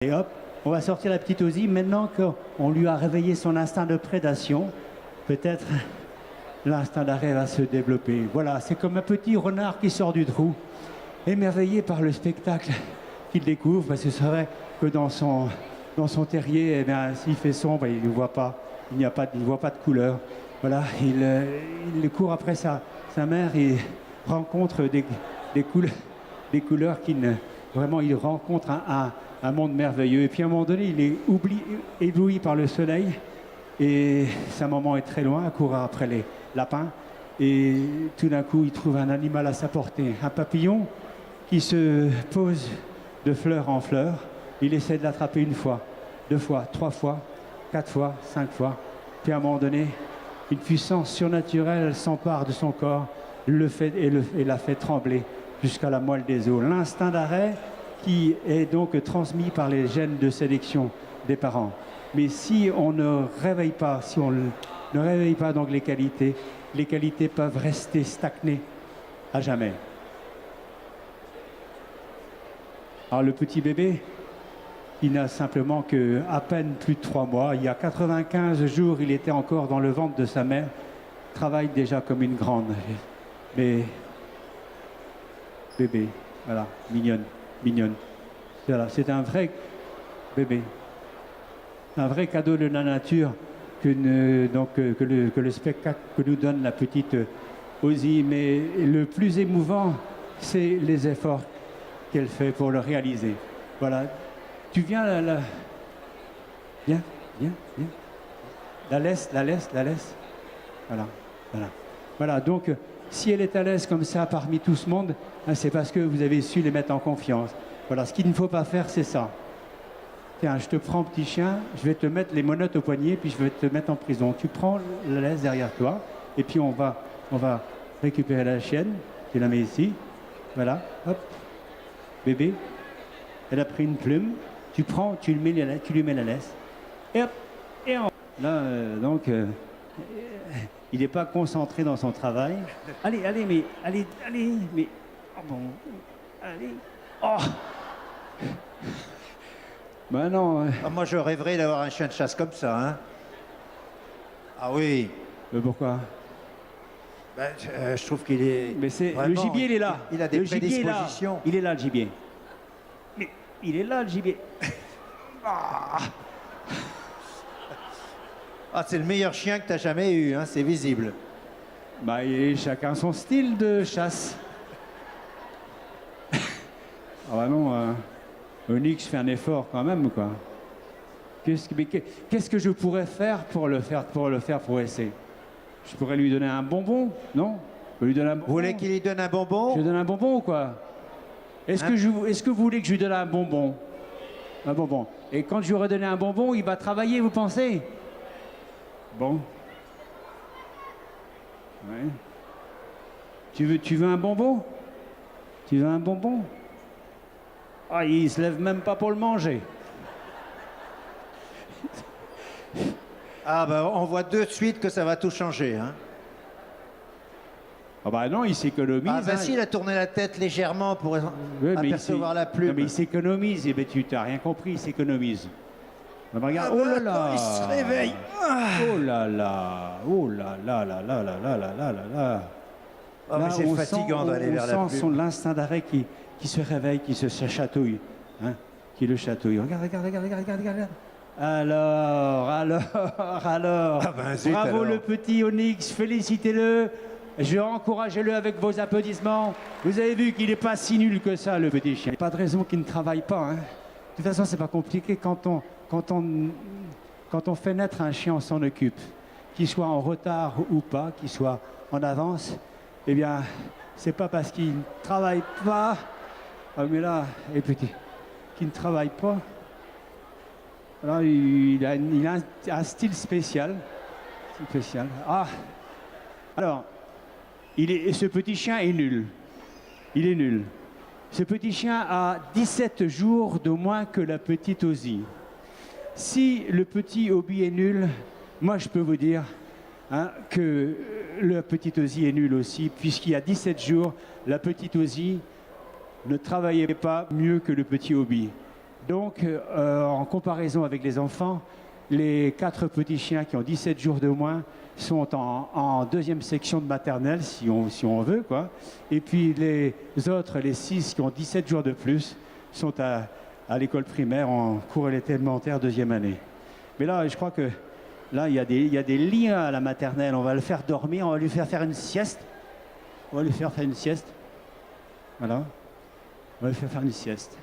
Et hop, on va sortir la petite Ozzy. Maintenant qu'on lui a réveillé son instinct de prédation, peut-être l'instinct d'arrêt va se développer. Voilà, c'est comme un petit renard qui sort du trou, émerveillé par le spectacle qu'il découvre, parce que c'est vrai que dans son terrier, eh bien, s'il fait sombre, il ne voit pas, il ne voit pas de couleur. Voilà, il court après sa mère et rencontre des couleurs qui ne... Vraiment, il rencontre un monde merveilleux. Et puis à un moment donné, il est ébloui par le soleil et sa maman est très loin, à courir après les lapins. Et tout d'un coup, il trouve un animal à sa portée, un papillon qui se pose de fleur en fleur. Il essaie de l'attraper une fois, deux fois, trois fois, quatre fois, cinq fois. Puis à un moment donné, une puissance surnaturelle s'empare de son corps, et la fait trembler jusqu'à la moelle des os. L'instinct d'arrêt qui est donc transmis par les gènes de sélection des parents. Mais si on ne réveille pas, si on ne réveille pas donc les qualités peuvent rester stagnées à jamais. Alors le petit bébé, il n'a simplement qu'à peine plus de 3 mois. Il y a 95 jours, il était encore dans le ventre de sa mère, travaille déjà comme une grande. Mais bébé, voilà, mignonne. Voilà, c'est un vrai bébé. Un vrai cadeau de la nature que le spectacle que nous donne la petite Ozzy. Mais le plus émouvant, c'est les efforts qu'elle fait pour le réaliser. Voilà. Tu viens là. Viens. La laisse. Voilà, donc si elle est à l'aise comme ça parmi tout ce monde, hein, c'est parce que vous avez su les mettre en confiance. Voilà, ce qu'il ne faut pas faire, c'est ça. Tiens, je te prends, petit chien, je vais te mettre les menottes au poignet, puis je vais te mettre en prison. Tu prends la laisse derrière toi, et puis on va récupérer la chienne, tu la mets ici, voilà, hop, bébé, elle a pris une plume, tu prends, tu lui mets la laisse, et hop, et on... Là, il n'est pas concentré dans son travail. Allez, mais... Oh bon, allez... Oh ben non... Ah, moi, je rêverais d'avoir un chien de chasse comme ça, hein. Ah oui. Mais pourquoi? Ben, je trouve qu'il est... Mais c'est... Vraiment, Le gibier, il est là. Il a des le gibier prédispositions. Il est là, le gibier. Mais il est là, le gibier. Ah, c'est le meilleur chien que tu as jamais eu, hein, c'est visible. Bah, chacun son style de chasse. Ah bah non, Onyx fait un effort quand même, quoi. Qu'est-ce que je pourrais faire pour le faire progresser? Je pourrais lui donner un bonbon, non? Je peux lui donner un bonbon. Vous voulez qu'il lui donne un bonbon? Je lui donne un bonbon ou quoi? Est-ce que vous voulez que je lui donne un bonbon? Un bonbon. Et quand je lui aurai donné un bonbon, il va travailler, vous pensez? Bon. Ouais. Tu veux un bonbon? Tu veux un bonbon? Ah, il se lève même pas pour le manger. Ah bah on voit de suite que ça va tout changer, hein. Ah bah non, il s'économise. Ah bah si, il a tourné la tête légèrement pour apercevoir la plume. Non, mais il s'économise. Eh ben, tu n'as rien compris, il s'économise. Ah bah, regarde, bah, oh là là. il se réveille. Oh là là. Oh là là là là là là là là là. Ah, mais c'est fatigant d'aller vers la plume. On sent l'instinct d'arrêt qui se réveille, qui se chatouille. Hein, qui le chatouille. Regarde. Alors. Ah ben, zut, Bravo alors. le petit Onyx, félicitez-le. Je vais encourager-le avec vos applaudissements. Vous avez vu qu'il n'est pas si nul que ça, le petit chien. Pas de raison qu'il ne travaille pas. Hein. De toute façon, c'est pas compliqué. Quand on fait naître un chien, on s'en occupe. Qu'il soit en retard ou pas, qu'il soit en avance, eh bien, c'est pas parce qu'il ne travaille pas. Ah, mais là, et petit, qu'il ne travaille pas. Alors, il a un style spécial. Ah, alors, ce petit chien est nul. Il est nul. Ce petit chien a 17 jours de moins que la petite Ozzy. Si le petit Obi est nul, moi je peux vous dire hein, que la petite Ozzy est nulle aussi, puisqu'il y a 17 jours, la petite Ozzy ne travaillait pas mieux que le petit Obi. Donc, en comparaison avec les enfants, les 4 petits chiens qui ont 17 jours de moins sont en deuxième section de maternelle, si on veut, quoi. Et puis les autres, les 6 qui ont 17 jours de plus, sont à l'école primaire en cours élémentaire deuxième année. Mais là, je crois que là, il y a des liens à la maternelle. On va le faire dormir, on va lui faire une sieste. On va lui faire une sieste. Voilà. On va lui faire une sieste.